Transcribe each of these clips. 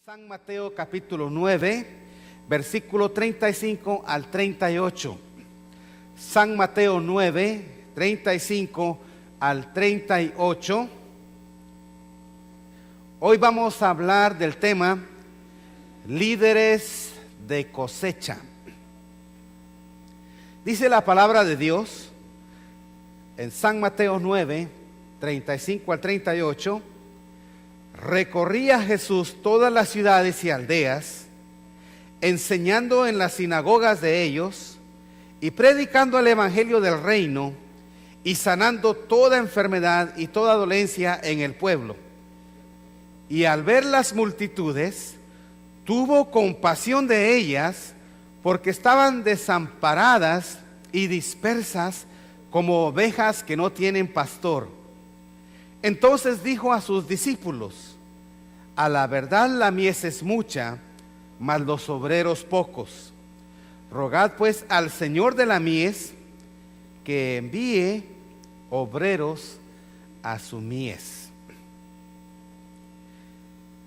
San Mateo capítulo 9, versículo 35 al 38. San Mateo 9, 35 al 38. Hoy vamos a hablar del tema líderes de cosecha. Dice la palabra de Dios en San Mateo 9, 35 al 38. Recorría Jesús todas las ciudades y aldeas, enseñando en las sinagogas de ellos y predicando el evangelio del reino y sanando toda enfermedad y toda dolencia en el pueblo. Y al ver las multitudes, tuvo compasión de ellas, porque estaban desamparadas y dispersas como ovejas que no tienen pastor. Entonces dijo a sus discípulos: a la verdad la mies es mucha, mas los obreros pocos. Rogad pues al Señor de la mies que envíe obreros a su mies.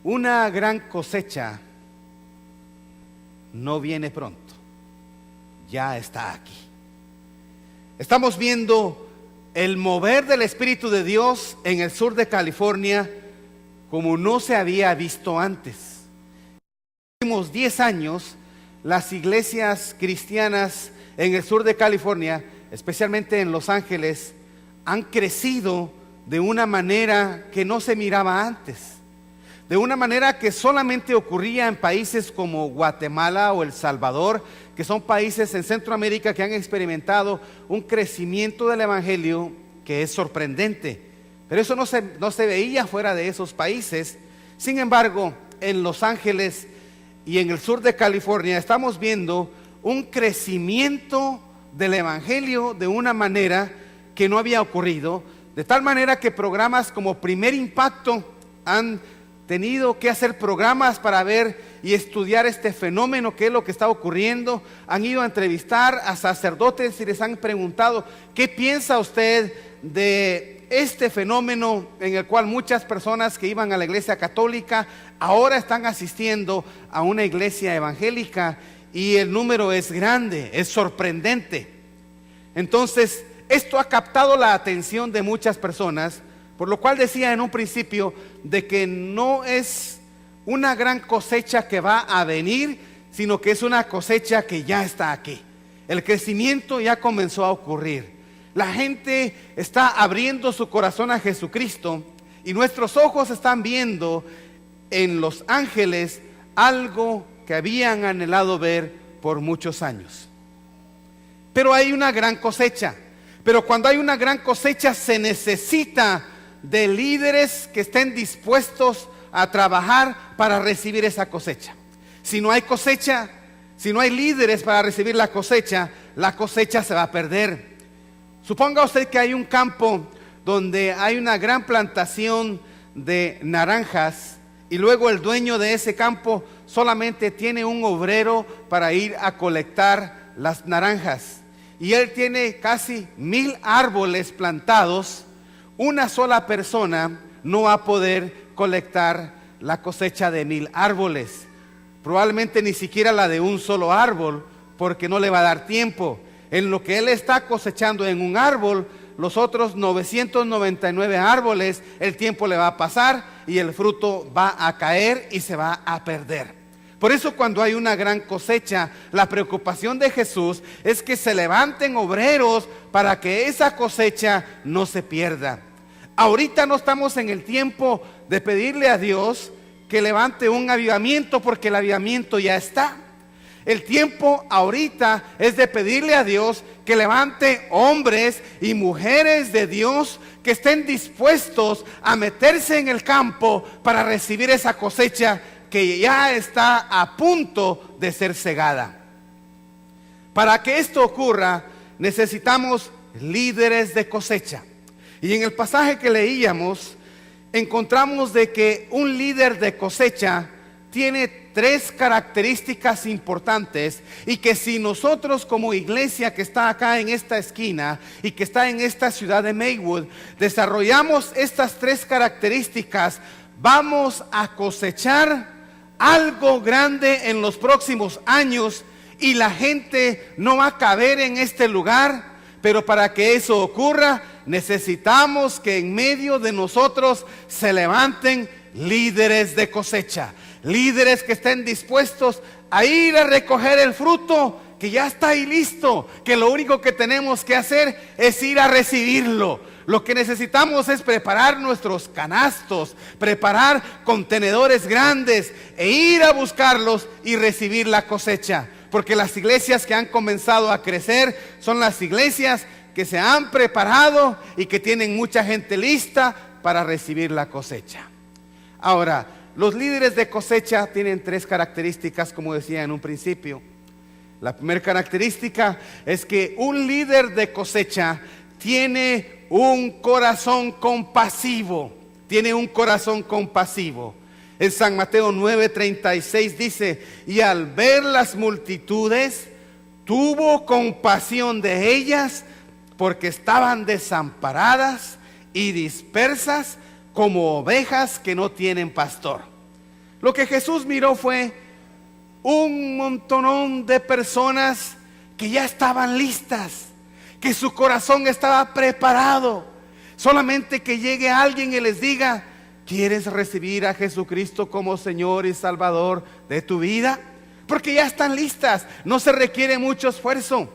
Una gran cosecha no viene pronto, ya está aquí. Estamos viendo el mover del Espíritu de Dios en el sur de California como no se había visto antes. En los últimos 10 años, las iglesias cristianas en el sur de California, especialmente en Los Ángeles, han crecido de una manera que no se miraba antes. De una manera que solamente ocurría en países como Guatemala o El Salvador, que son países en Centroamérica que han experimentado un crecimiento del evangelio que es sorprendente. Pero eso no se veía fuera de esos países. Sin embargo, en Los Ángeles y en el sur de California estamos viendo un crecimiento del evangelio de una manera que no había ocurrido. De tal manera que programas como Primer Impacto han tenido que hacer programas para ver y estudiar este fenómeno, qué es lo que está ocurriendo. Han ido a entrevistar a sacerdotes y les han preguntado: ¿qué piensa usted de este fenómeno en el cual muchas personas que iban a la iglesia católica ahora están asistiendo a una iglesia evangélica? Y el número es grande, es sorprendente. Entonces, esto ha captado la atención de muchas personas, por lo cual decía en un principio de que no es una gran cosecha que va a venir, sino que es una cosecha que ya está aquí. El crecimiento ya comenzó a ocurrir. La gente está abriendo su corazón a Jesucristo y nuestros ojos están viendo en Los Ángeles algo que habían anhelado ver por muchos años. Pero hay una gran cosecha. Pero cuando hay una gran cosecha se necesita de líderes que estén dispuestos a trabajar para recibir esa cosecha. Si no hay cosecha, si no hay líderes para recibir la cosecha se va a perder. Suponga usted que hay un campo donde hay una gran plantación de naranjas y luego el dueño de ese campo solamente tiene un obrero para ir a colectar las naranjas. Y él tiene casi 1000 árboles plantados. Una sola persona no va a poder colectar la cosecha de 1000 árboles. Probablemente ni siquiera la de un solo árbol, porque no le va a dar tiempo. En lo que él está cosechando en un árbol, los otros 999 árboles, el tiempo le va a pasar y el fruto va a caer y se va a perder. Por eso cuando hay una gran cosecha, la preocupación de Jesús es que se levanten obreros para que esa cosecha no se pierda. Ahorita no estamos en el tiempo de pedirle a Dios que levante un avivamiento, porque el avivamiento ya está. El tiempo ahorita es de pedirle a Dios que levante hombres y mujeres de Dios que estén dispuestos a meterse en el campo para recibir esa cosecha que ya está a punto de ser segada. Para que esto ocurra, necesitamos líderes de cosecha. Y en el pasaje que leíamos, encontramos de que un líder de cosecha tiene 3 características importantes, y que si nosotros como iglesia que está acá en esta esquina y que está en esta ciudad de Maywood desarrollamos estas 3 características, vamos a cosechar algo grande en los próximos años y la gente no va a caber en este lugar. Pero para que eso ocurra, necesitamos que en medio de nosotros se levanten líderes de cosecha, líderes que estén dispuestos a ir a recoger el fruto que ya está ahí listo, que lo único que tenemos que hacer es ir a recibirlo. Lo que necesitamos es preparar nuestros canastos, preparar contenedores grandes e ir a buscarlos y recibir la cosecha. Porque las iglesias que han comenzado a crecer son las iglesias que se han preparado y que tienen mucha gente lista para recibir la cosecha. Ahora, los líderes de cosecha tienen 3 características, como decía en un principio. La primera característica es que un líder de cosecha tiene un corazón compasivo. Tiene un corazón compasivo. En San Mateo 9:36 dice: y al ver las multitudes, tuvo compasión de ellas, porque estaban desamparadas y dispersas como ovejas que no tienen pastor. Lo que Jesús miró fue un montonón de personas que ya estaban listas, que su corazón estaba preparado. Solamente que llegue alguien y les diga: ¿quieres recibir a Jesucristo como Señor y Salvador de tu vida? Porque ya están listas, no se requiere mucho esfuerzo.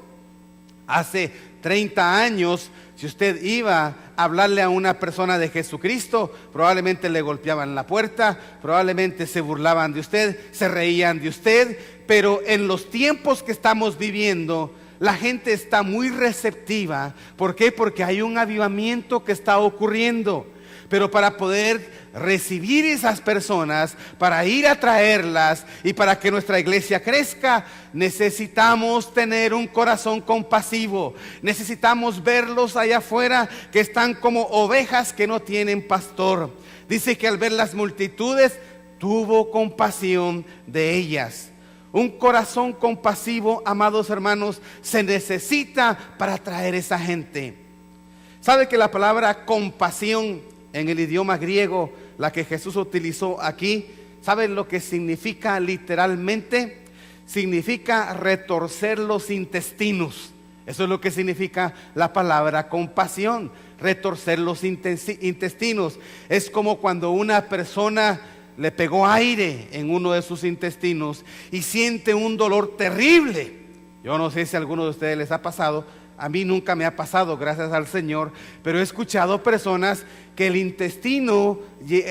Hace 30 años, si usted iba a hablarle a una persona de Jesucristo, probablemente le golpeaban la puerta, probablemente se burlaban de usted, se reían de usted. Pero en los tiempos que estamos viviendo, la gente está muy receptiva. ¿Por qué? Porque hay un avivamiento que está ocurriendo. Pero para poder recibir esas personas, para ir a traerlas y para que nuestra iglesia crezca, necesitamos tener un corazón compasivo. Necesitamos verlos allá afuera que están como ovejas que no tienen pastor. Dice que al ver las multitudes, tuvo compasión de ellas. Un corazón compasivo, amados hermanos, se necesita para traer esa gente. ¿Sabe que la palabra compasión en el idioma griego, la que Jesús utilizó aquí, ¿saben lo que significa literalmente? Significa retorcer los intestinos. Eso es lo que significa la palabra compasión, retorcer los intestinos. Es como cuando una persona le pegó aire en uno de sus intestinos y siente un dolor terrible. Yo no sé si a alguno de ustedes les ha pasado. A mí nunca me ha pasado, gracias al Señor, pero he escuchado personas que el intestino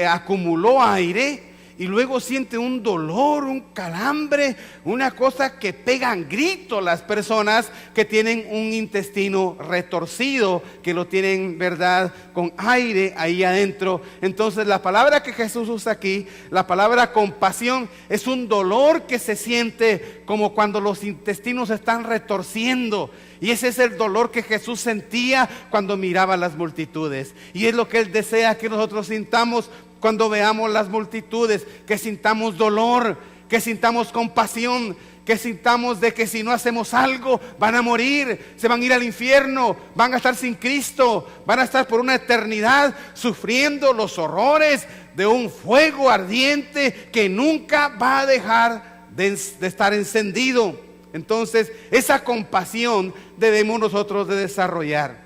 acumuló aire y luego siente un dolor, un calambre, una cosa que pegan gritos las personas que tienen un intestino retorcido, que lo tienen, ¿verdad?, con aire ahí adentro. Entonces la palabra que Jesús usa aquí, la palabra compasión, es un dolor que se siente como cuando los intestinos se están retorciendo. Y ese es el dolor que Jesús sentía cuando miraba a las multitudes. Y es lo que Él desea que nosotros sintamos cuando veamos las multitudes, que sintamos dolor, que sintamos compasión, que sintamos de que si no hacemos algo van a morir, se van a ir al infierno, van a estar sin Cristo, van a estar por una eternidad sufriendo los horrores de un fuego ardiente que nunca va a dejar de estar encendido. Entonces esa compasión debemos nosotros de desarrollar.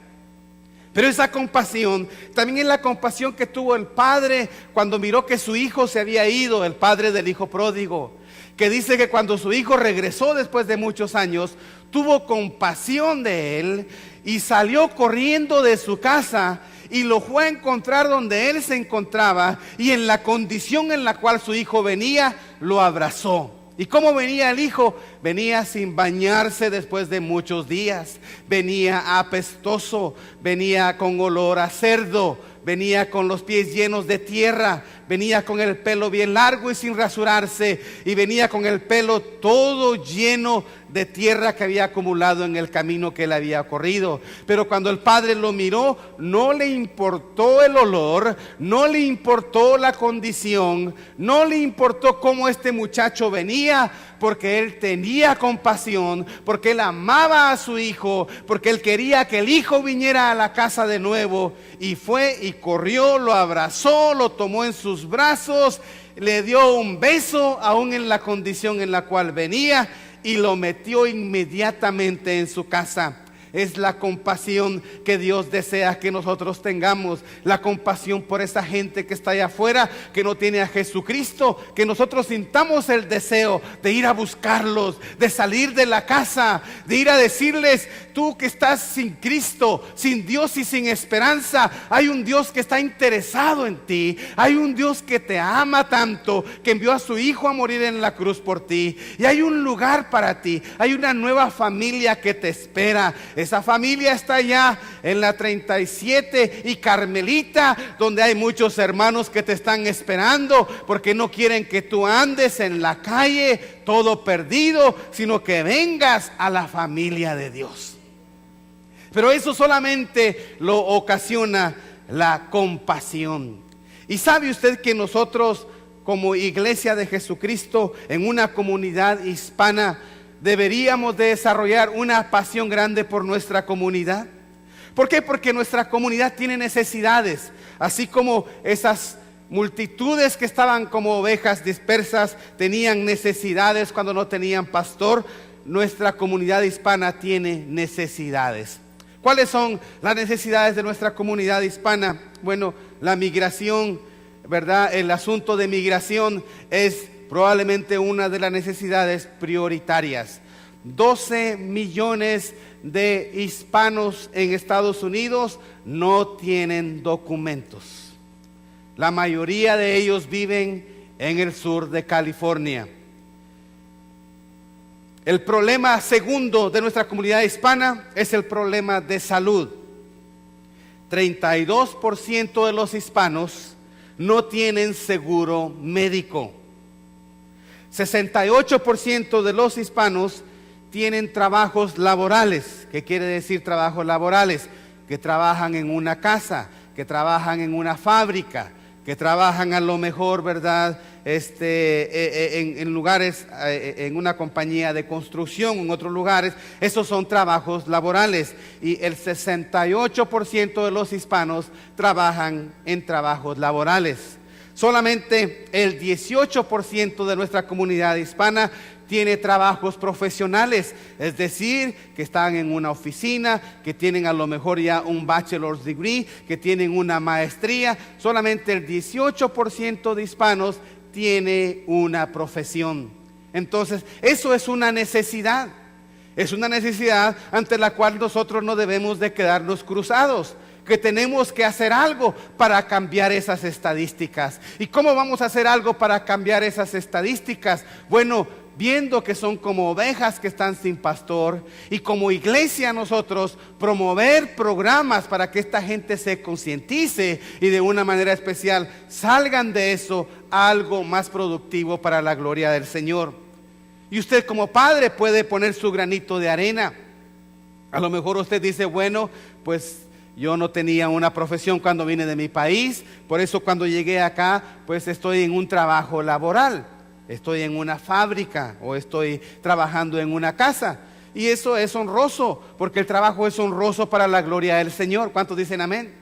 Pero esa compasión también es la compasión que tuvo el padre cuando miró que su hijo se había ido, el padre del hijo pródigo, que dice que cuando su hijo regresó después de muchos años, tuvo compasión de él y salió corriendo de su casa y lo fue a encontrar donde él se encontraba, y en la condición en la cual su hijo venía, lo abrazó. ¿Y cómo venía el hijo? Venía sin bañarse después de muchos días, venía apestoso, venía con olor a cerdo, venía con los pies llenos de tierra, venía con el pelo bien largo y sin rasurarse, y venía con el pelo todo lleno de tierra que había acumulado en el camino que él había corrido. Pero cuando el padre lo miró, no le importó el olor, no le importó la condición, no le importó cómo este muchacho venía, porque él tenía compasión, porque él amaba a su hijo, porque él quería que el hijo viniera a la casa de nuevo. Y fue y corrió, lo abrazó, lo tomó en sus sus brazos, le dio un beso, aún en la condición en la cual venía, y lo metió inmediatamente en su casa. Es la compasión que Dios desea que nosotros tengamos, la compasión por esa gente que está allá afuera, que no tiene a Jesucristo, que nosotros sintamos el deseo de ir a buscarlos, de salir de la casa, de ir a decirles: tú que estás sin Cristo, sin Dios y sin esperanza, hay un Dios que está interesado en ti, hay un Dios que te ama tanto, que envió a su Hijo a morir en la cruz por ti, y hay un lugar para ti, hay una nueva familia que te espera. Esa familia está allá en la 37 y Carmelita, donde hay muchos hermanos que te están esperando, porque no quieren que tú andes en la calle todo perdido, sino que vengas a la familia de Dios. Pero eso solamente lo ocasiona la compasión. Y sabe usted que nosotros, como Iglesia de Jesucristo, en una comunidad hispana, deberíamos de desarrollar una pasión grande por nuestra comunidad. ¿Por qué? Porque nuestra comunidad tiene necesidades, así como esas multitudes que estaban como ovejas dispersas tenían necesidades cuando no tenían pastor. Nuestra comunidad hispana tiene necesidades. ¿Cuáles son las necesidades de nuestra comunidad hispana? Bueno, la migración, ¿verdad? El asunto de migración es probablemente una de las necesidades prioritarias. 12 millones de hispanos en Estados Unidos no tienen documentos. La mayoría de ellos viven en el sur de California. El problema segundo de nuestra comunidad hispana es el problema de salud. 32% de los hispanos no tienen seguro médico. 68% de los hispanos tienen trabajos laborales. ¿Qué quiere decir trabajos laborales? Que trabajan en una casa, que trabajan en una fábrica, que trabajan a lo mejor, ¿verdad? En lugares, en una compañía de construcción, en otros lugares. Esos son trabajos laborales. Y el 68% de los hispanos trabajan en trabajos laborales. Solamente el 18% de nuestra comunidad hispana tiene trabajos profesionales, es decir, que están en una oficina, que tienen a lo mejor ya un bachelor's degree, que tienen una maestría. Solamente el 18% de hispanos tiene una profesión. Entonces, eso es una necesidad. Es una necesidad ante la cual nosotros no debemos de quedarnos cruzados, que tenemos que hacer algo para cambiar esas estadísticas. ¿Y cómo vamos a hacer algo para cambiar esas estadísticas? Bueno, viendo que son como ovejas que están sin pastor, y como iglesia nosotros promover programas para que esta gente se concientice y de una manera especial salgan de eso a algo más productivo para la gloria del Señor. Y usted como padre puede poner su granito de arena. A lo mejor usted dice: bueno, pues yo no tenía una profesión cuando vine de mi país, por eso cuando llegué acá, pues estoy en un trabajo laboral, estoy en una fábrica o estoy trabajando en una casa. Y eso es honroso, porque el trabajo es honroso para la gloria del Señor. ¿Cuántos dicen amén?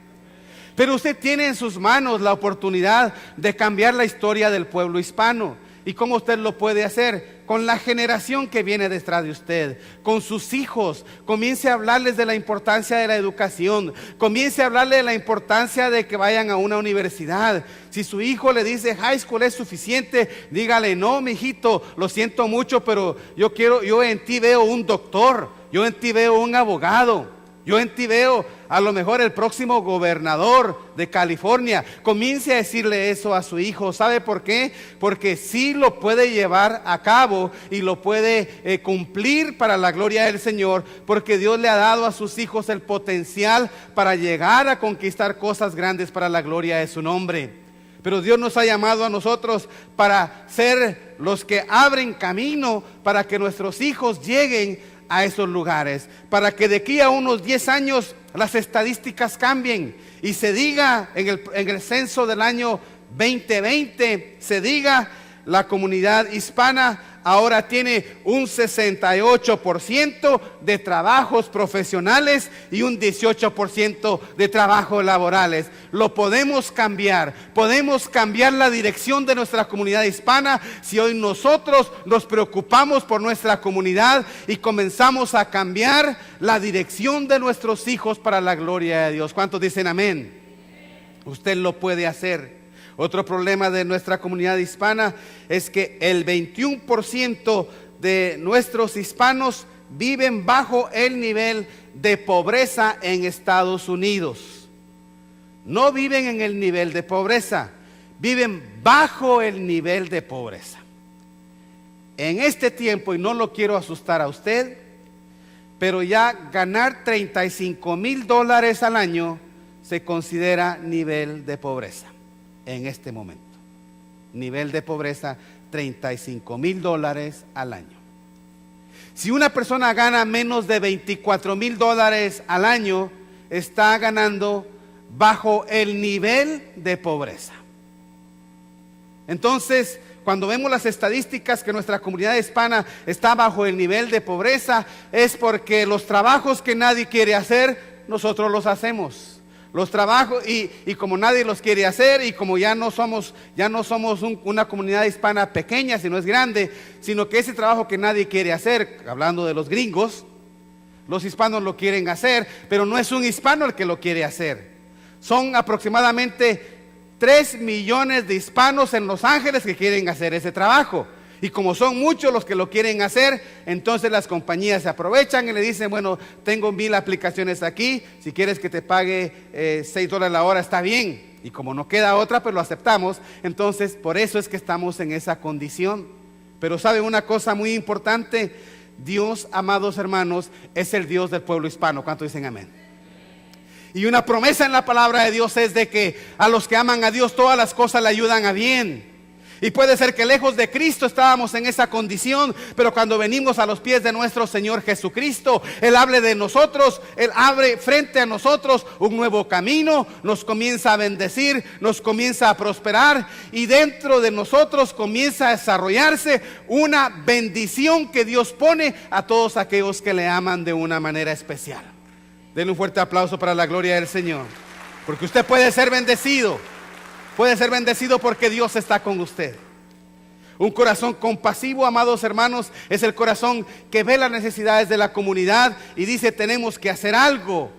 Pero usted tiene en sus manos la oportunidad de cambiar la historia del pueblo hispano. ¿Y cómo usted lo puede hacer? Con la generación que viene detrás de usted, con sus hijos. Comience a hablarles de la importancia de la educación. Comience a hablarles de la importancia de que vayan a una universidad. Si su hijo le dice high school es suficiente, dígale: no, mijito, lo siento mucho, pero yo en ti veo un doctor, yo en ti veo un abogado, yo en ti veo a lo mejor el próximo gobernador de California. Comience a decirle eso a su hijo. ¿Sabe por qué? Porque sí lo puede llevar a cabo y lo puede cumplir para la gloria del Señor, porque Dios le ha dado a sus hijos el potencial para llegar a conquistar cosas grandes para la gloria de su nombre. Pero Dios nos ha llamado a nosotros para ser los que abren camino para que nuestros hijos lleguen a esos lugares, para que de aquí a unos 10 años las estadísticas cambien y se diga en el censo del año 2020, se diga: la comunidad hispana ahora tiene un 68% de trabajos profesionales y un 18% de trabajos laborales. Lo podemos cambiar la dirección de nuestra comunidad hispana si hoy nosotros nos preocupamos por nuestra comunidad y comenzamos a cambiar la dirección de nuestros hijos para la gloria de Dios. ¿Cuántos dicen amén? Usted lo puede hacer. Otro problema de nuestra comunidad hispana es que el 21% de nuestros hispanos viven bajo el nivel de pobreza en Estados Unidos. No viven en el nivel de pobreza, viven bajo el nivel de pobreza. En este tiempo, y no lo quiero asustar a usted, pero ya ganar $35,000 al año se considera nivel de pobreza. En este momento, nivel de pobreza, $35,000 al año. Si una persona gana menos de $24,000 al año, está ganando bajo el nivel de pobreza. Entonces, cuando vemos las estadísticas que nuestra comunidad hispana está bajo el nivel de pobreza, es porque los trabajos que nadie quiere hacer, nosotros los hacemos. Los trabajos, y como nadie los quiere hacer, y como ya no somos una comunidad hispana pequeña, sino es grande, sino que ese trabajo que nadie quiere hacer, hablando de los gringos, los hispanos lo quieren hacer, pero no es un hispano el que lo quiere hacer. Son aproximadamente 3 millones de hispanos en Los Ángeles que quieren hacer ese trabajo. Y como son muchos los que lo quieren hacer, entonces las compañías se aprovechan y le dicen, bueno, tengo 1,000 aplicaciones aquí, si quieres que te pague $6 la hora, está bien. Y como no queda otra, pues lo aceptamos. Entonces, por eso es que estamos en esa condición. Pero ¿sabe una cosa muy importante? Dios, amados hermanos, es el Dios del pueblo hispano. ¿Cuántos dicen amén? Y una promesa en la palabra de Dios es de que a los que aman a Dios todas las cosas le ayudan a bien. Y puede ser que lejos de Cristo estábamos en esa condición, pero cuando venimos a los pies de nuestro Señor Jesucristo, Él hable de nosotros, Él abre frente a nosotros un nuevo camino, nos comienza a bendecir, nos comienza a prosperar y dentro de nosotros comienza a desarrollarse una bendición que Dios pone a todos aquellos que le aman de una manera especial. Denle un fuerte aplauso para la gloria del Señor, porque usted puede ser bendecido. Puede ser bendecido porque Dios está con usted. Un corazón compasivo, amados hermanos, es el corazón que ve las necesidades de la comunidad y dice, tenemos que hacer algo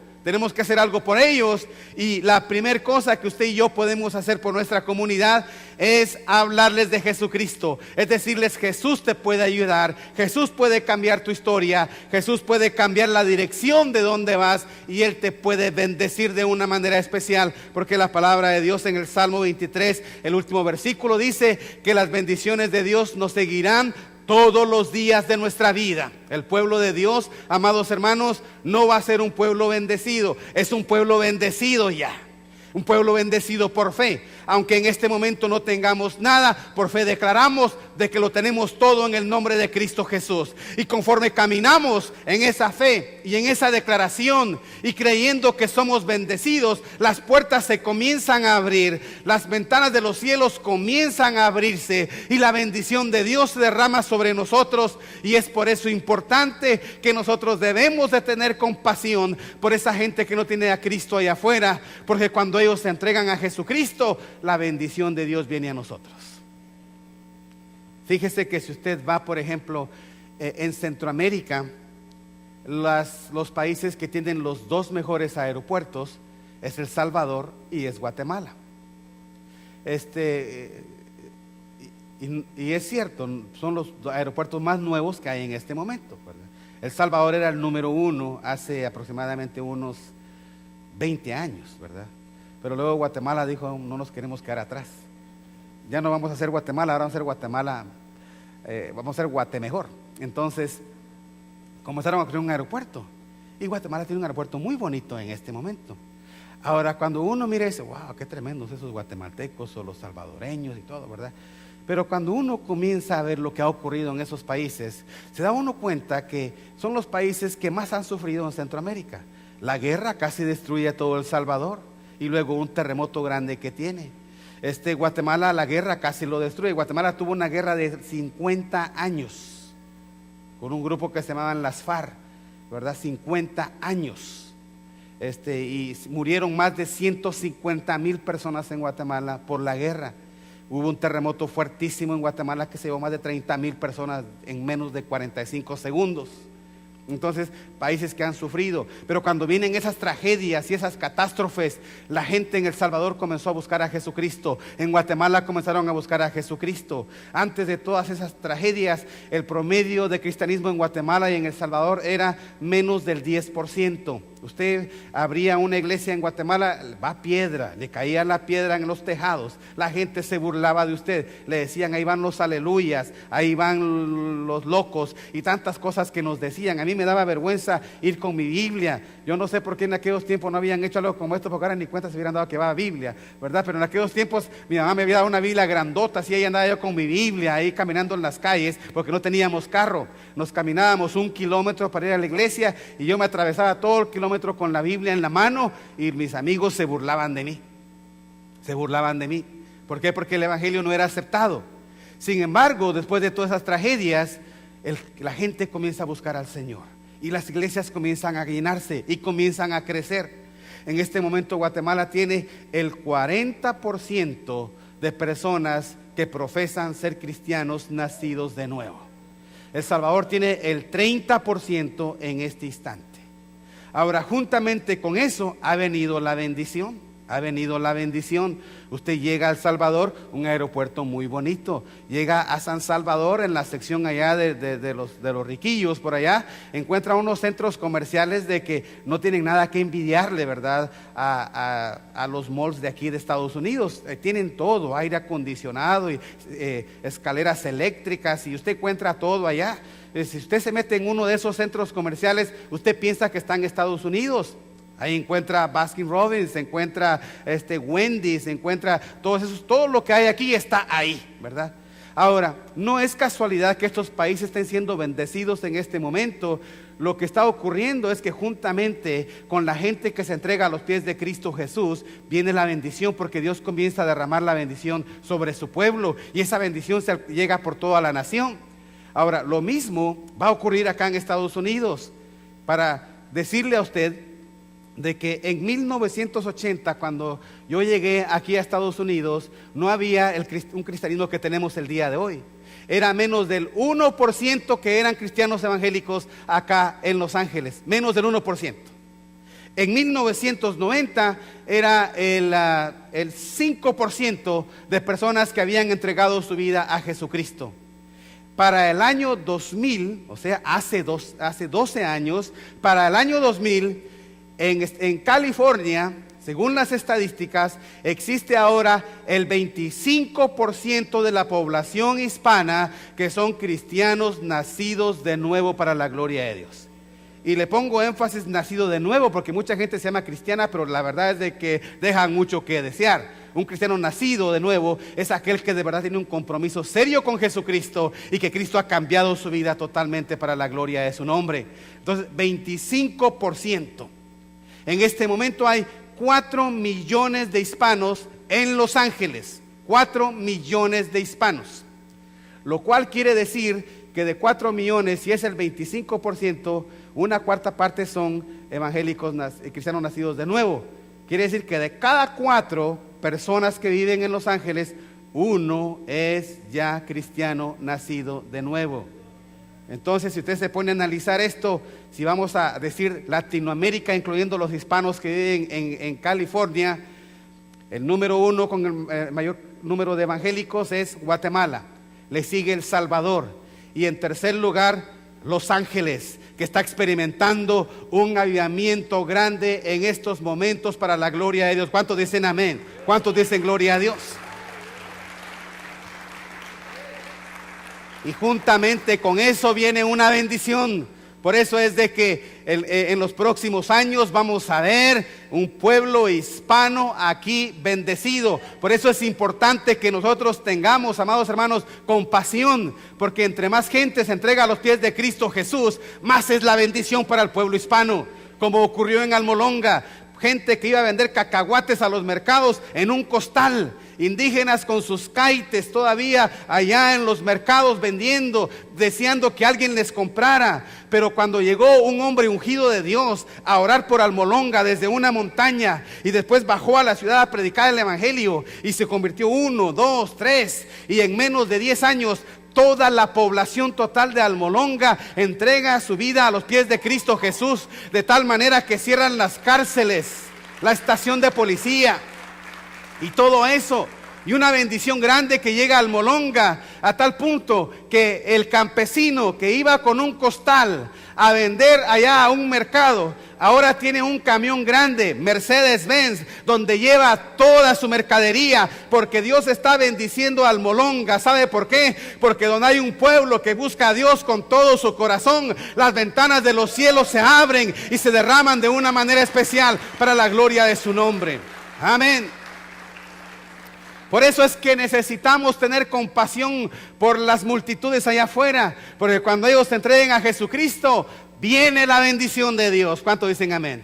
por ellos. Y la primera cosa que usted y yo podemos hacer por nuestra comunidad es hablarles de Jesucristo. Es decirles, Jesús te puede ayudar, Jesús puede cambiar tu historia, Jesús puede cambiar la dirección de donde vas y Él te puede bendecir de una manera especial. Porque la palabra de Dios en el Salmo 23, el último versículo, dice que las bendiciones de Dios nos seguirán todos los días de nuestra vida. El pueblo de Dios, amados hermanos, no va a ser un pueblo bendecido, es un pueblo bendecido ya. Un pueblo bendecido por fe. Aunque en este momento no tengamos nada, por fe declaramos de que lo tenemos todo en el nombre de Cristo Jesús. Y conforme caminamos en esa fe y en esa declaración y creyendo que somos bendecidos, las puertas se comienzan a abrir, las ventanas de los cielos comienzan a abrirse y la bendición de Dios se derrama sobre nosotros. Y es por eso importante que nosotros debemos de tener compasión por esa gente que no tiene a Cristo allá afuera, porque cuando ellos se entregan a Jesucristo, la bendición de Dios viene a nosotros. Fíjese que si usted va, por ejemplo, en Centroamérica, los países que tienen los 2 mejores aeropuertos es El Salvador y es Guatemala. Y es cierto, son los aeropuertos más nuevos que hay en este momento, ¿verdad? El Salvador era el número 1 hace aproximadamente unos 20 años, ¿verdad? Pero luego Guatemala dijo, no nos queremos quedar atrás. Ya no vamos a hacer Guatemala, ahora vamos a hacer Guatemala, vamos a hacer Guatemejor. Entonces, comenzaron a construir un aeropuerto. Y Guatemala tiene un aeropuerto muy bonito en este momento. Ahora, cuando uno mira y dice, wow, qué tremendos esos guatemaltecos o los salvadoreños y todo, ¿verdad? Pero cuando uno comienza a ver lo que ha ocurrido en esos países, se da uno cuenta que son los países que más han sufrido en Centroamérica. La guerra casi destruye a todo El Salvador. Y luego un terremoto grande que tiene. Guatemala, la guerra casi lo destruye. Guatemala tuvo una guerra de 50 años con un grupo que se llamaban las FARC, ¿verdad? 50 años. Y murieron más de 150,000 personas en Guatemala por la guerra. Hubo un terremoto fuertísimo en Guatemala que se llevó más de 30,000 personas en menos de 45 segundos. Entonces, países que han sufrido. Pero cuando vienen esas tragedias y esas catástrofes, la gente en El Salvador comenzó a buscar a Jesucristo. En Guatemala comenzaron a buscar a Jesucristo. Antes de todas esas tragedias, el promedio de cristianismo en Guatemala y en El Salvador era menos del 10%. Usted abría una iglesia en Guatemala, va piedra, le caía la piedra en los tejados, la gente se burlaba de usted, le decían ahí van los aleluyas, ahí van los locos y tantas cosas que nos decían. A mí me daba vergüenza ir con mi Biblia. Yo no sé por qué en aquellos tiempos no habían hecho algo como esto, porque ahora ni cuenta se hubieran dado que va a Biblia, ¿verdad? Pero en aquellos tiempos mi mamá me había dado una Biblia grandota, así ahí andaba yo con mi Biblia ahí caminando en las calles, porque no teníamos carro. Nos caminábamos 1 kilómetro para ir a la iglesia y yo me atravesaba todo el kilómetro con la Biblia en la mano y mis amigos se burlaban de mí. Se burlaban de mí. ¿Por qué? Porque el evangelio no era aceptado. Sin embargo, después de todas esas tragedias, la gente comienza a buscar al Señor y las iglesias comienzan a llenarse y comienzan a crecer. En este momento Guatemala tiene el 40% de personas que profesan ser cristianos nacidos de nuevo. El Salvador tiene el 30% en este instante. Ahora, juntamente con eso ha venido la bendición. Ha venido la bendición. Usted llega a El Salvador, un aeropuerto muy bonito. Llega a San Salvador, en la sección allá de los riquillos, por allá, encuentra unos centros comerciales de que no tienen nada que envidiarle, ¿verdad? A los malls de aquí de Estados Unidos. Tienen todo, aire acondicionado y escaleras eléctricas, y usted encuentra todo allá. Si usted se mete en uno de esos centros comerciales, usted piensa que está en Estados Unidos. Ahí encuentra Baskin Robbins, encuentra Wendy's, encuentra todos esos, todo lo que hay aquí está ahí, ¿verdad? Ahora, no es casualidad que estos países estén siendo bendecidos en este momento. Lo que está ocurriendo es que juntamente con la gente que se entrega a los pies de Cristo Jesús, viene la bendición, porque Dios comienza a derramar la bendición sobre su pueblo y esa bendición llega por toda la nación. Ahora, lo mismo va a ocurrir acá en Estados Unidos. Para decirle a usted de que en 1980, cuando yo llegué aquí a Estados Unidos, no había un cristianismo que tenemos el día de hoy. Era menos del 1% que eran cristianos evangélicos acá en Los Ángeles, menos del 1%. En 1990 era el 5% de personas que habían entregado su vida a Jesucristo. Para el año 2000, o sea, hace 12 años, para el año 2000, en California, según las estadísticas, existe ahora el 25% de la población hispana que son cristianos nacidos de nuevo para la gloria de Dios. Y le pongo énfasis nacido de nuevo porque mucha gente se llama cristiana, pero la verdad es de que dejan mucho que desear. Un cristiano nacido de nuevo es aquel que de verdad tiene un compromiso serio con Jesucristo y que Cristo ha cambiado su vida totalmente para la gloria de su nombre. Entonces, 25%. En este momento hay 4 millones de hispanos en Los Ángeles. 4 millones de hispanos. Lo cual quiere decir que de 4 millones, si es el 25%, una cuarta parte son evangélicos cristianos nacidos de nuevo. Quiere decir que de cada 4 personas que viven en Los Ángeles, 1 es ya cristiano nacido de nuevo. Entonces, si usted se pone a analizar esto, si vamos a decir Latinoamérica, incluyendo los hispanos que viven en California, el número 1 con el mayor número de evangélicos es Guatemala. Le sigue El Salvador. Y en tercer lugar, Los Ángeles, que está experimentando un avivamiento grande en estos momentos para la gloria de Dios. ¿Cuántos dicen amén? ¿Cuántos dicen gloria a Dios? Y juntamente con eso viene una bendición. Por eso es de que en los próximos años vamos a ver un pueblo hispano aquí bendecido. Por eso es importante que nosotros tengamos, amados hermanos, compasión, porque entre más gente se entrega a los pies de Cristo Jesús, más es la bendición para el pueblo hispano. Como ocurrió en Almolonga, gente que iba a vender cacahuates a los mercados en un costal. indígenas con sus caites todavía allá en los mercados vendiendo, deseando que alguien les comprara. Pero cuando llegó un hombre ungido de Dios a orar por Almolonga desde una montaña, y después bajó a la ciudad a predicar el evangelio, y se convirtió 1, 2, 3, y en menos de 10 años toda la población total de Almolonga entrega su vida a los pies de Cristo Jesús, de tal manera que cierran las cárceles, la estación de policía y todo eso. Y una bendición grande que llega a Almolonga, a tal punto que el campesino que iba con un costal a vender allá a un mercado, ahora tiene un camión grande, Mercedes-Benz, donde lleva toda su mercadería, porque Dios está bendiciendo a Almolonga. ¿Sabe por qué? Porque donde hay un pueblo que busca a Dios con todo su corazón, las ventanas de los cielos se abren y se derraman de una manera especial para la gloria de su nombre. Amén. Por eso es que necesitamos tener compasión por las multitudes allá afuera, porque cuando ellos se entreguen a Jesucristo, viene la bendición de Dios. ¿Cuántos dicen amén?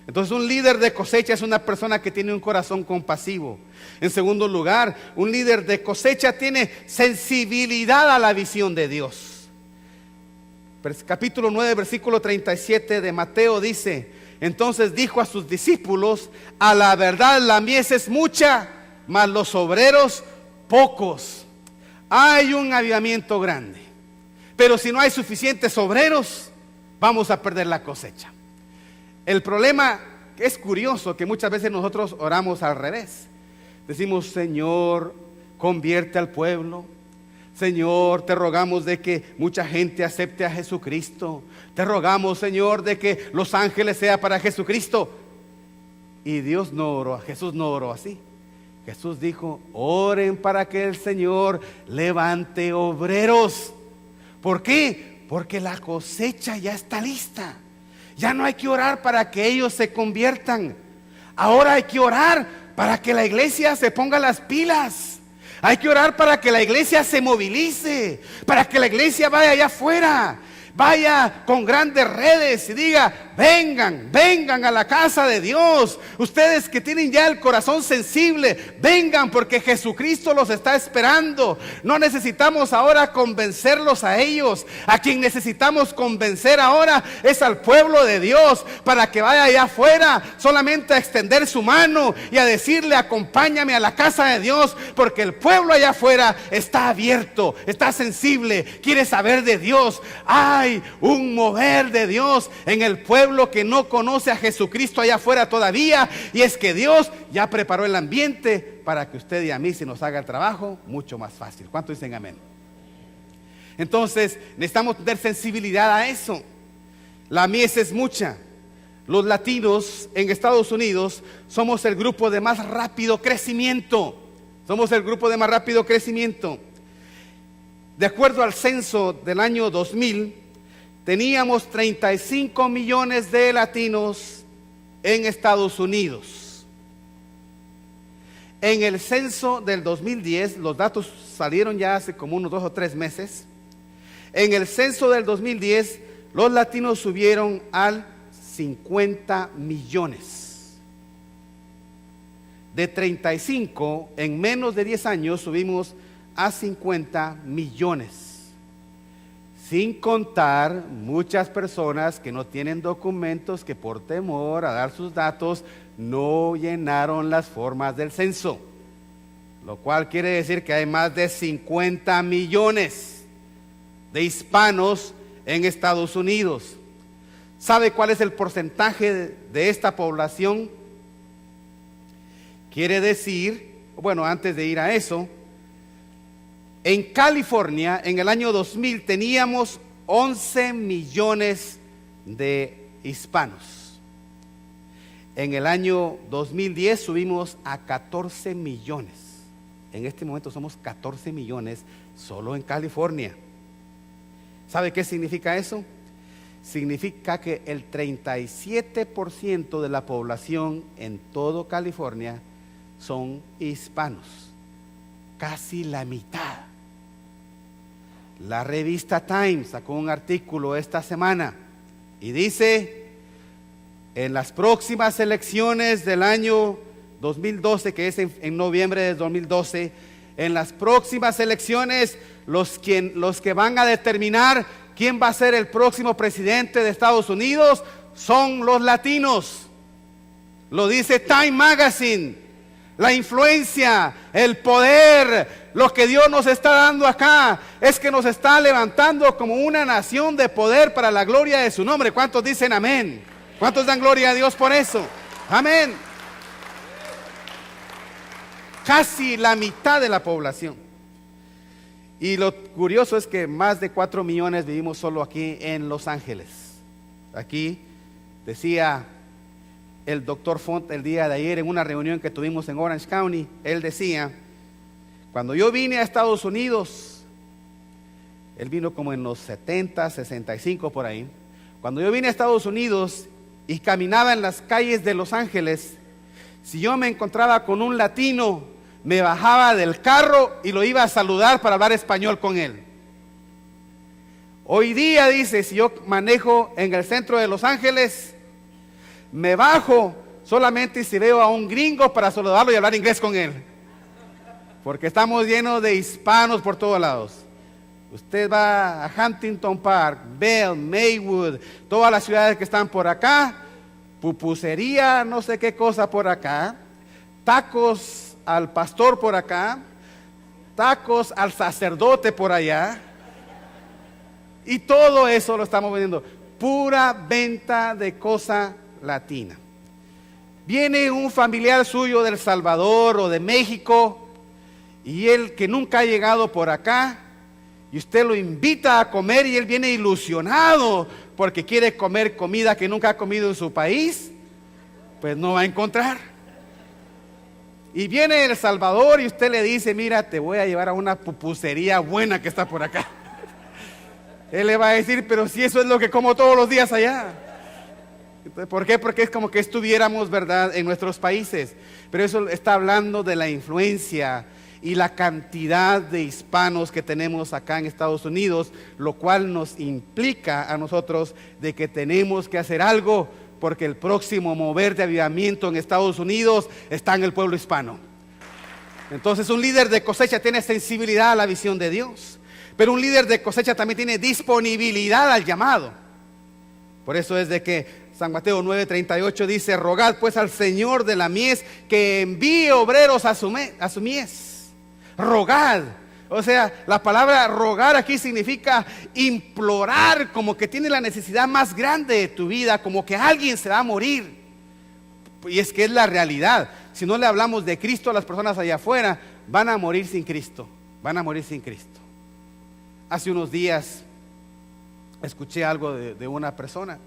Entonces, un líder de cosecha es una persona que tiene un corazón compasivo. En segundo lugar, un líder de cosecha tiene sensibilidad a la visión de Dios. Capítulo 9, versículo 37 de Mateo dice: entonces dijo a sus discípulos, a la verdad la mies es mucha, mas los obreros pocos. Hay un avivamiento grande, pero si no hay suficientes obreros, vamos a perder la cosecha. El problema es curioso que muchas veces nosotros oramos al revés. Decimos: Señor, convierte al pueblo. Señor, te rogamos de que mucha gente acepte a Jesucristo. Te rogamos, Señor, de que los ángeles sean para Jesucristo. Y Dios no oró, Jesús no oró así. Jesús dijo: oren para que el Señor levante obreros. ¿Por qué? Porque la cosecha ya está lista. Ya no hay que orar para que ellos se conviertan. Ahora hay que orar para que la iglesia se ponga las pilas. Hay que orar para que la iglesia se movilice, para que la iglesia vaya allá afuera, vaya con grandes redes y diga: vengan, vengan a la casa de Dios. Ustedes que tienen ya el corazón sensible, vengan, porque Jesucristo los está esperando. No necesitamos ahora convencerlos a ellos. A quien necesitamos convencer ahora es al pueblo de Dios, para que vaya allá afuera solamente a extender su mano y a decirle: acompáñame a la casa de Dios, porque el pueblo allá afuera está abierto, está sensible, quiere saber de Dios. Hay un mover de Dios en el pueblo que no conoce a Jesucristo allá afuera todavía, y es que Dios ya preparó el ambiente para que usted y a mí se nos haga el trabajo mucho más fácil. ¿Cuántos dicen amén? Entonces necesitamos tener sensibilidad a eso. La mies es mucha. Los latinos en Estados Unidos somos el grupo de más rápido crecimiento. Somos el grupo de más rápido crecimiento. De acuerdo al censo del año 2000, teníamos 35 millones de latinos en Estados Unidos. En el censo del 2010, los datos salieron ya hace como unos 2 o 3 meses. En el censo del 2010, los latinos subieron al 50 millones. De 35, en menos de 10 años, subimos a 50 millones. Sin contar muchas personas que no tienen documentos, que por temor a dar sus datos no llenaron las formas del censo. Lo cual quiere decir que hay más de 50 millones de hispanos en Estados Unidos. ¿Sabe cuál es el porcentaje de esta población? Quiere decir, bueno, antes de ir a eso, en California, en el año 2000, teníamos 11 millones de hispanos. En el año 2010 subimos a 14 millones. En este momento somos 14 millones solo en California. ¿Sabe qué significa eso? Significa que el 37% de la población en todo California son hispanos. Casi la mitad. La revista Time sacó un artículo esta semana y dice: en las próximas elecciones del año 2012, que es en noviembre de 2012, en las próximas elecciones, los que van a determinar quién va a ser el próximo presidente de Estados Unidos son los latinos. Lo dice Time Magazine. La influencia, el poder, lo que Dios nos está dando acá es que nos está levantando como una nación de poder para la gloria de su nombre. ¿Cuántos dicen amén? ¿Cuántos dan gloria a Dios por eso? Amén. Casi la mitad de la población. Y lo curioso es que más de 4 millones vivimos solo aquí en Los Ángeles. Aquí decía el doctor Font el día de ayer en una reunión que tuvimos en Orange County. Él decía, cuando yo vine a Estados Unidos, él vino como en los 70, 65 por ahí. Cuando yo vine a Estados Unidos y caminaba en las calles de Los Ángeles, si yo me encontraba con un latino, me bajaba del carro y lo iba a saludar para hablar español con él. Hoy día, dice, si yo manejo en el centro de Los Ángeles, me bajo solamente si veo a un gringo para saludarlo y hablar inglés con él. Porque estamos llenos de hispanos por todos lados. Usted va a Huntington Park, Bell, Maywood, todas las ciudades que están por acá, pupusería, no sé qué cosa por acá, tacos al pastor por acá, tacos al sacerdote por allá, y todo eso lo estamos vendiendo. Pura venta de cosa latina. Viene un familiar suyo del Salvador o de México, y él que nunca ha llegado por acá, y usted lo invita a comer y él viene ilusionado porque quiere comer comida que nunca ha comido en su país, pues no va a encontrar. Y viene El Salvador y usted le dice, mira, te voy a llevar a una pupusería buena que está por acá. Él le va a decir, pero si eso es lo que como todos los días allá. ¿Por qué? Porque es como que estuviéramos, ¿verdad?, en nuestros países. Pero eso está hablando de la influencia y la cantidad de hispanos que tenemos acá en Estados Unidos, lo cual nos implica a nosotros de que tenemos que hacer algo, porque el próximo mover de avivamiento en Estados Unidos está en el pueblo hispano. Entonces un líder de cosecha tiene sensibilidad a la visión de Dios, pero un líder de cosecha también tiene disponibilidad al llamado. Por eso es de que San Mateo 9:38 dice, rogad pues al Señor de la mies que envíe obreros a su mies. Rogad. O sea, la palabra rogar aquí significa implorar, como que tiene la necesidad más grande de tu vida, como que alguien se va a morir. Y es que es la realidad. Si no le hablamos de Cristo a las personas allá afuera, van a morir sin Cristo. Van a morir sin Cristo. Hace unos días escuché algo de una persona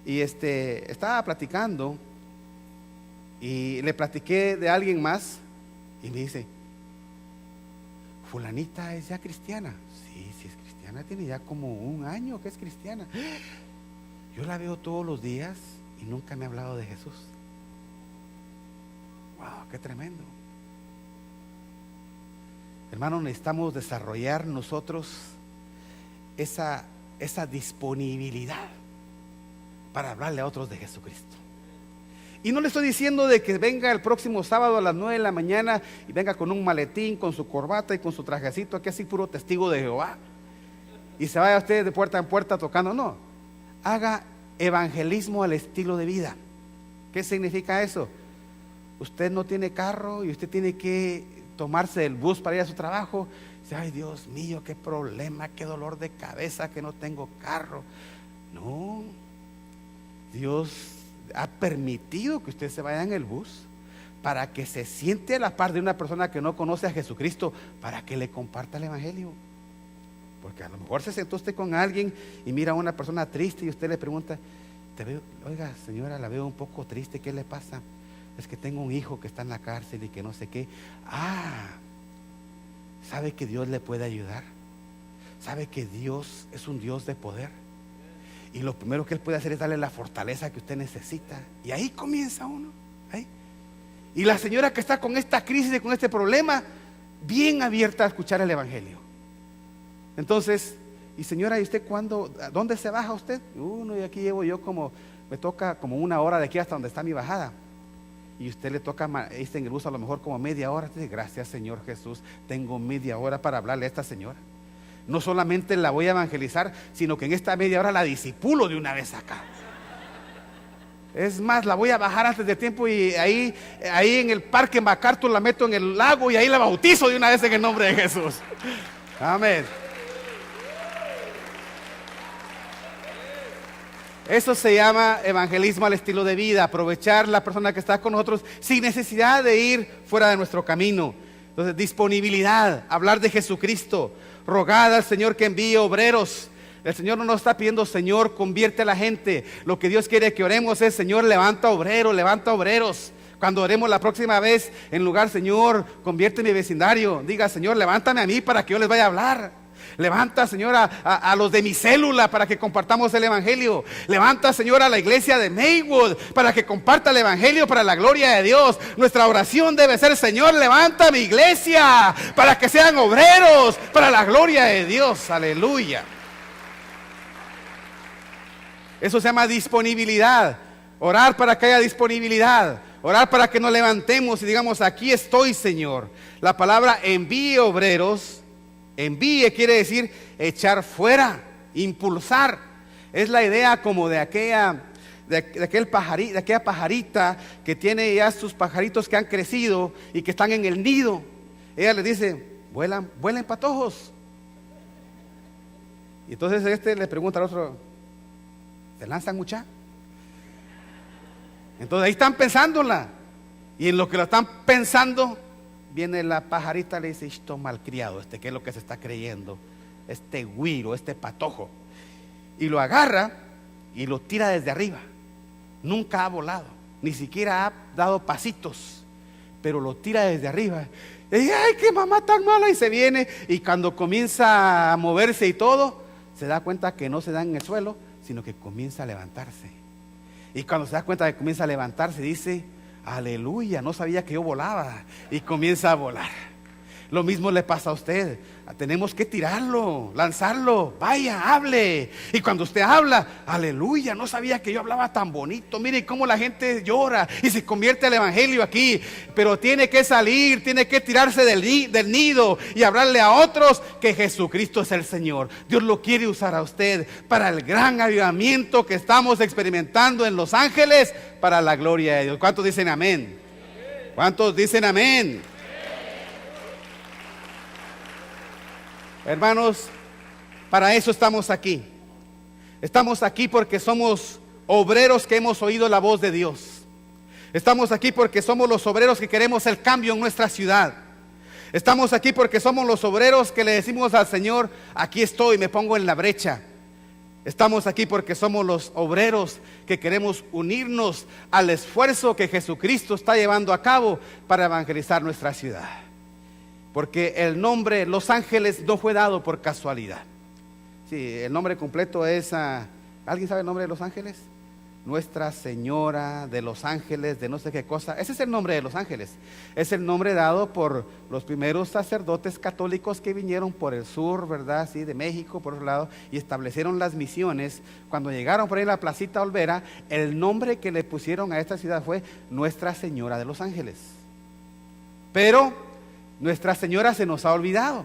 y estaba platicando y le platiqué de alguien más y me dice, fulanita es ya cristiana. Sí, sí es cristiana, tiene ya como 1 año que es cristiana. Yo la veo todos los días y nunca me ha hablado de Jesús. Wow, qué tremendo. Hermano, necesitamos desarrollar nosotros esa disponibilidad para hablarle a otros de Jesucristo. Y no le estoy diciendo de que venga el próximo sábado a las 9 de la mañana y venga con un maletín, con su corbata y con su trajecito, aquí así puro testigo de Jehová, y se vaya usted de puerta en puerta tocando. No, haga evangelismo al estilo de vida. ¿Qué significa eso? Usted no tiene carro y usted tiene que tomarse el bus para ir a su trabajo. Dice, ay Dios mío, qué problema, qué dolor de cabeza que no tengo carro. No, Dios ha permitido que usted se vaya en el bus para que se siente a la par de una persona que no conoce a Jesucristo, para que le comparta el evangelio. Porque a lo mejor se sentó usted con alguien y mira a una persona triste y usted le pregunta, oiga señora, la veo un poco triste, ¿qué le pasa? Es que tengo un hijo que está en la cárcel y que no sé qué. ¿Sabe que Dios le puede ayudar? ¿Sabe que Dios es un Dios de poder? Y lo primero que Él puede hacer es darle la fortaleza que usted necesita. Y ahí comienza uno. Ahí. Y la señora que está con esta crisis y con este problema, bien abierta a escuchar el evangelio. Entonces, y señora, ¿y usted dónde se baja usted? Y aquí llevo yo me toca como 1 hora de aquí hasta donde está mi bajada. y usted le toca en el bus a lo mejor como media hora. Dice, gracias Señor Jesús, tengo media hora para hablarle a esta señora. No solamente la voy a evangelizar, sino que en esta media hora la disipulo de una vez acá. Es más, la voy a bajar antes de tiempo y ahí en el parque MacArthur la meto en el lago y ahí la bautizo de una vez en el nombre de Jesús. Amén. Eso se llama evangelismo al estilo de vida, aprovechar la persona que está con nosotros sin necesidad de ir fuera de nuestro camino. Entonces, disponibilidad, hablar de Jesucristo, rogad al Señor que envíe obreros. El Señor no nos está pidiendo, Señor, convierte a la gente. Lo que Dios quiere que oremos es, Señor, levanta obreros, levanta obreros. Cuando oremos la próxima vez, en lugar, Señor, convierte mi vecindario, diga, Señor, levántame a mí para que yo les vaya a hablar. Levanta, Señor, a los de mi célula para que compartamos el evangelio. Levanta, Señor, a la iglesia de Maywood para que comparta el evangelio para la gloria de Dios. Nuestra oración debe ser, Señor, levanta a mi iglesia para que sean obreros para la gloria de Dios. Aleluya. Eso se llama disponibilidad. Orar para que haya disponibilidad. Orar para que nos levantemos y digamos, aquí estoy, Señor. La palabra envíe obreros, envíe quiere decir echar fuera, impulsar. Es la idea como de aquella pajarita que tiene ya sus pajaritos que han crecido y que están en el nido. Ella les dice, vuelan patojos. Y entonces le pregunta al otro, ¿se lanzan mucha? Entonces ahí están pensándola. Y en lo que lo están pensando, viene la pajarita y le dice, esto malcriado, ¿qué es lo que se está creyendo? Este güiro, este patojo. Y lo agarra y lo tira desde arriba. Nunca ha volado, ni siquiera ha dado pasitos, pero lo tira desde arriba. Y ay, qué mamá tan mala. Y se viene, y cuando comienza a moverse y todo, se da cuenta que no se da en el suelo, sino que comienza a levantarse. Y cuando se da cuenta de que comienza a levantarse, dice, aleluya, no sabía que yo volaba. Y comienza a volar. Lo mismo le pasa a usted. Tenemos que tirarlo, lanzarlo. Vaya, hable. Y cuando usted habla, aleluya, no sabía que yo hablaba tan bonito. Mire cómo la gente llora y se convierte el evangelio aquí. Pero tiene que salir, tiene que tirarse del nido y hablarle a otros que Jesucristo es el Señor. Dios lo quiere usar a usted para el gran avivamiento que estamos experimentando en Los Ángeles para la gloria de Dios. ¿Cuántos dicen amén? ¿Cuántos dicen amén? Hermanos, para eso estamos aquí. Estamos aquí porque somos obreros que hemos oído la voz de Dios. Estamos aquí porque somos los obreros que queremos el cambio en nuestra ciudad. Estamos aquí porque somos los obreros que le decimos al Señor, aquí estoy, me pongo en la brecha. Estamos aquí porque somos los obreros que queremos unirnos al esfuerzo que Jesucristo está llevando a cabo para evangelizar nuestra ciudad. Porque el nombre Los Ángeles no fue dado por casualidad. Sí, el nombre completo es, ¿alguien sabe el nombre de Los Ángeles? Nuestra Señora de Los Ángeles, de no sé qué cosa. Ese es el nombre de Los Ángeles. Es el nombre dado por los primeros sacerdotes católicos que vinieron por el sur, ¿verdad? Sí, de México, por otro lado, y establecieron las misiones. Cuando llegaron por ahí a la Placita Olvera, el nombre que le pusieron a esta ciudad fue Nuestra Señora de Los Ángeles. Pero Nuestra Señora se nos ha olvidado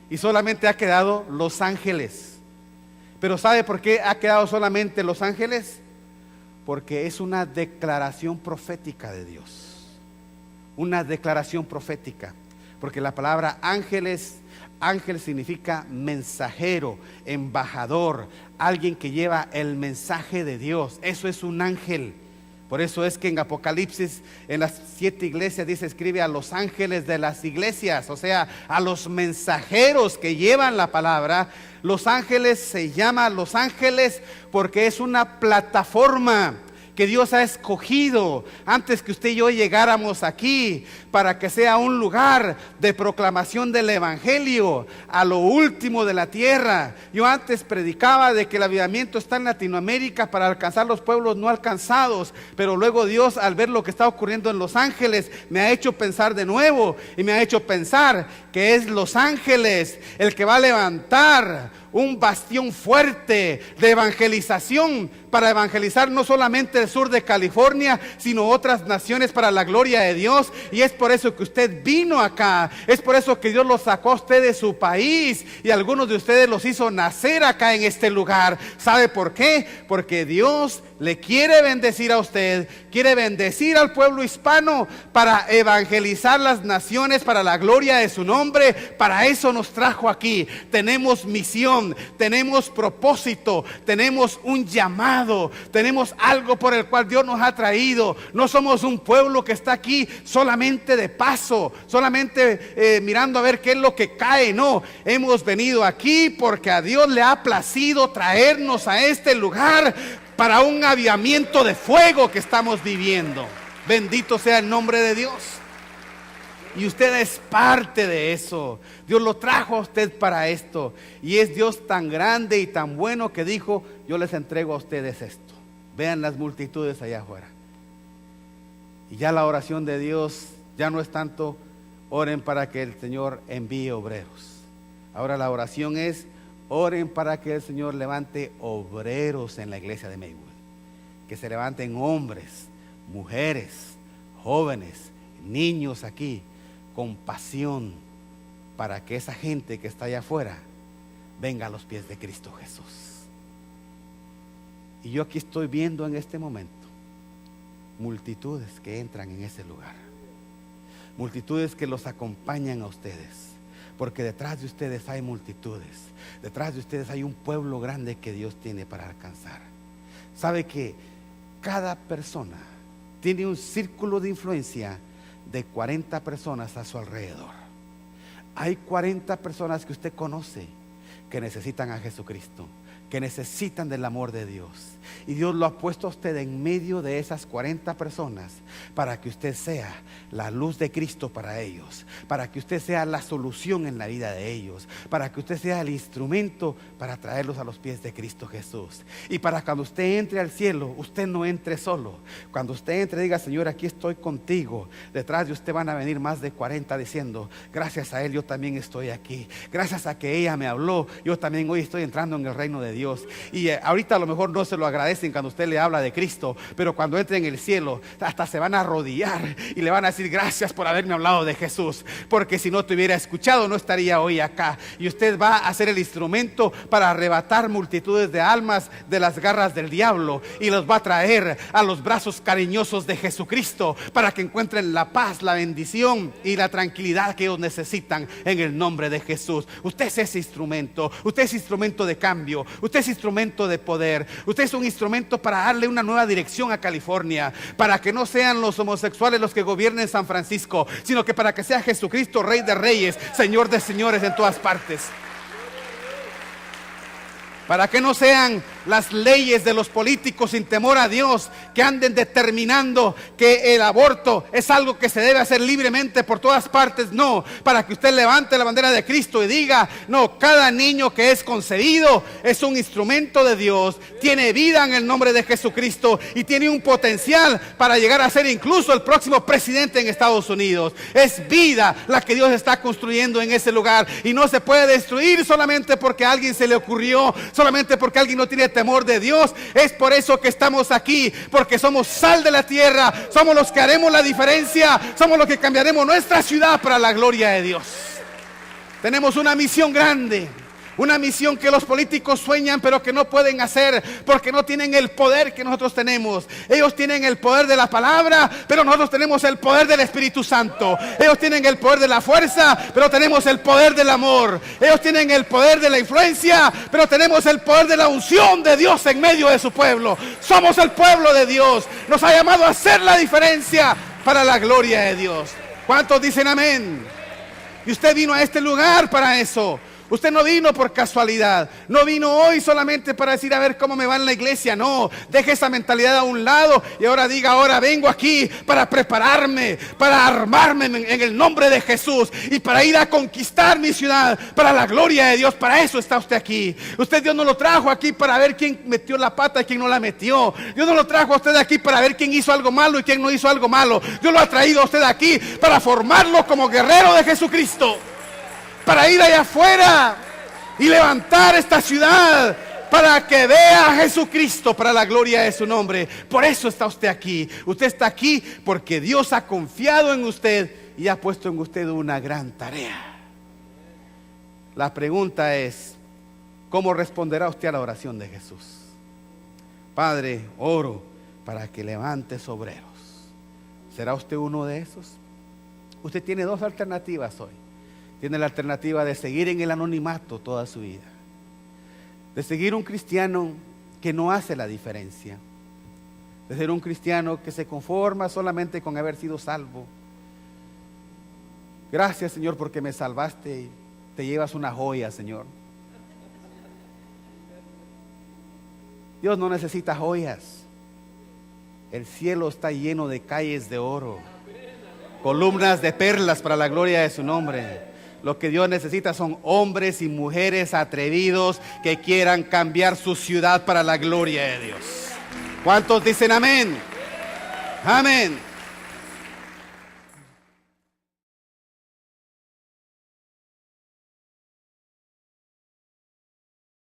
y solamente ha quedado Los Ángeles. Pero ¿sabe por qué ha quedado solamente Los Ángeles? Porque es una declaración profética de Dios. Una declaración profética. Porque la palabra ángel significa mensajero, embajador, alguien que lleva el mensaje de Dios. Eso es un ángel. Por eso es que en Apocalipsis, en las 7 iglesias, dice, escribe a los ángeles de las iglesias, o sea, a los mensajeros que llevan la palabra. Los ángeles se llaman Los Ángeles porque es una plataforma que Dios ha escogido antes que usted y yo llegáramos aquí, para que sea un lugar de proclamación del evangelio a lo último de la tierra. Yo antes predicaba de que el avivamiento está en Latinoamérica para alcanzar los pueblos no alcanzados, pero luego Dios, al ver lo que está ocurriendo en Los Ángeles, me ha hecho pensar de nuevo y me ha hecho pensar que es Los Ángeles el que va a levantar un bastión fuerte de evangelización, para evangelizar no solamente el sur de California, sino otras naciones para la gloria de Dios. Y es por eso que usted vino acá, es por eso que Dios lo sacó a usted de su país, y algunos de ustedes los hizo nacer acá en este lugar. ¿Sabe por qué? Porque Dios le quiere bendecir a usted, quiere bendecir al pueblo hispano para evangelizar las naciones para la gloria de su nombre. Para eso nos trajo aquí. Tenemos misión, tenemos propósito, tenemos un llamado, tenemos algo por el cual Dios nos ha traído. No somos un pueblo que está aquí solamente de paso, solamente mirando a ver qué es lo que cae. No, hemos venido aquí porque a Dios le ha placido traernos a este lugar para un avivamiento de fuego que estamos viviendo. Bendito sea el nombre de Dios. Y usted es parte de eso. Dios lo trajo a usted para esto. Y es Dios tan grande y tan bueno que dijo: yo les entrego a ustedes esto. Vean las multitudes allá afuera. Y ya la oración de Dios ya no es tanto oren para que el Señor envíe obreros. Ahora la oración es: oren para que el Señor levante obreros en la iglesia de Maywood. Que se levanten hombres, mujeres, jóvenes, niños aquí, con pasión, para que esa gente que está allá afuera venga a los pies de Cristo Jesús. Y yo aquí estoy viendo en este momento multitudes que entran en ese lugar, multitudes que los acompañan a ustedes, porque detrás de ustedes hay multitudes, detrás de ustedes hay un pueblo grande que Dios tiene para alcanzar. Sabe que cada persona tiene un círculo de influencia de 40 personas a su alrededor. Hay 40 personas que usted conoce que necesitan a Jesucristo, que necesitan del amor de Dios. Y Dios lo ha puesto a usted en medio de esas 40 personas para que usted sea la luz de Cristo para ellos, para que usted sea la solución en la vida de ellos, para que usted sea el instrumento para traerlos a los pies de Cristo Jesús. Y para cuando usted entre al cielo, usted no entre solo. Cuando usted entre, diga: Señor, aquí estoy contigo. Detrás de usted van a venir más de 40 diciendo: gracias a Él yo también estoy aquí. Gracias a que ella me habló, yo también hoy estoy entrando en el reino de Dios. Y ahorita a lo mejor no se lo agradecen cuando usted le habla de Cristo, pero cuando entre en el cielo hasta se van a arrodillar y le van a decir: gracias por haberme hablado de Jesús, porque si no te hubiera escuchado no estaría hoy acá. Y usted va a ser el instrumento para arrebatar multitudes de almas de las garras del diablo y los va a traer a los brazos cariñosos de Jesucristo, para que encuentren la paz, la bendición y la tranquilidad que ellos necesitan en el nombre de Jesús. Usted es ese instrumento, usted es instrumento de cambio, usted es instrumento de poder, usted es un instrumento para darle una nueva dirección a California, para que no sean los homosexuales los que gobiernen San Francisco, sino que para que sea Jesucristo, Rey de Reyes, Señor de Señores en todas partes. Para que no sean las leyes de los políticos sin temor a Dios, que anden determinando que el aborto es algo que se debe hacer libremente por todas partes. No, para que usted levante la bandera de Cristo y diga: no, cada niño que es concebido es un instrumento de Dios, tiene vida en el nombre de Jesucristo y tiene un potencial para llegar a ser incluso el próximo presidente en Estados Unidos. Es vida la que Dios está construyendo en ese lugar, y no se puede destruir solamente porque a alguien se le ocurrió, solamente porque alguien no tiene temor de Dios. Es por eso que estamos aquí, porque somos sal de la tierra, somos los que haremos la diferencia, somos los que cambiaremos nuestra ciudad para la gloria de Dios. Tenemos una misión grande, una misión que los políticos sueñan pero que no pueden hacer porque no tienen el poder que nosotros tenemos. Ellos tienen el poder de la palabra, pero nosotros tenemos el poder del Espíritu Santo. Ellos tienen el poder de la fuerza, pero tenemos el poder del amor. Ellos tienen el poder de la influencia, pero tenemos el poder de la unción de Dios en medio de su pueblo. Somos el pueblo de Dios. Nos ha llamado a hacer la diferencia para la gloria de Dios. ¿Cuántos dicen amén? Y usted vino a este lugar para eso. Usted no vino por casualidad, no vino hoy solamente para decir: a ver cómo me va en la iglesia. No, deje esa mentalidad a un lado y ahora diga: ahora vengo aquí para prepararme, para armarme en el nombre de Jesús y para ir a conquistar mi ciudad para la gloria de Dios. Para eso está usted aquí. Dios no lo trajo aquí para ver quién metió la pata y quién no la metió. Dios no lo trajo a usted aquí para ver quién hizo algo malo y quién no hizo algo malo. Dios lo ha traído a usted aquí para formarlo como guerrero de Jesucristo, para ir allá afuera y levantar esta ciudad para que vea a Jesucristo, para la gloria de su nombre. Por eso está usted aquí. Usted está aquí porque Dios ha confiado en usted y ha puesto en usted una gran tarea. La pregunta es, ¿cómo responderá usted a la oración de Jesús? Padre, oro para que levantes obreros. ¿Será usted uno de esos? Usted tiene dos alternativas hoy. Tiene la alternativa de seguir en el anonimato toda su vida, de seguir un cristiano que no hace la diferencia, de ser un cristiano que se conforma solamente con haber sido salvo. Gracias, Señor, porque me salvaste y te llevas una joya, Señor. Dios no necesita joyas. El cielo está lleno de calles de oro, columnas de perlas para la gloria de su nombre. Lo que Dios necesita son hombres y mujeres atrevidos que quieran cambiar su ciudad para la gloria de Dios. ¿Cuántos dicen amén? Amén.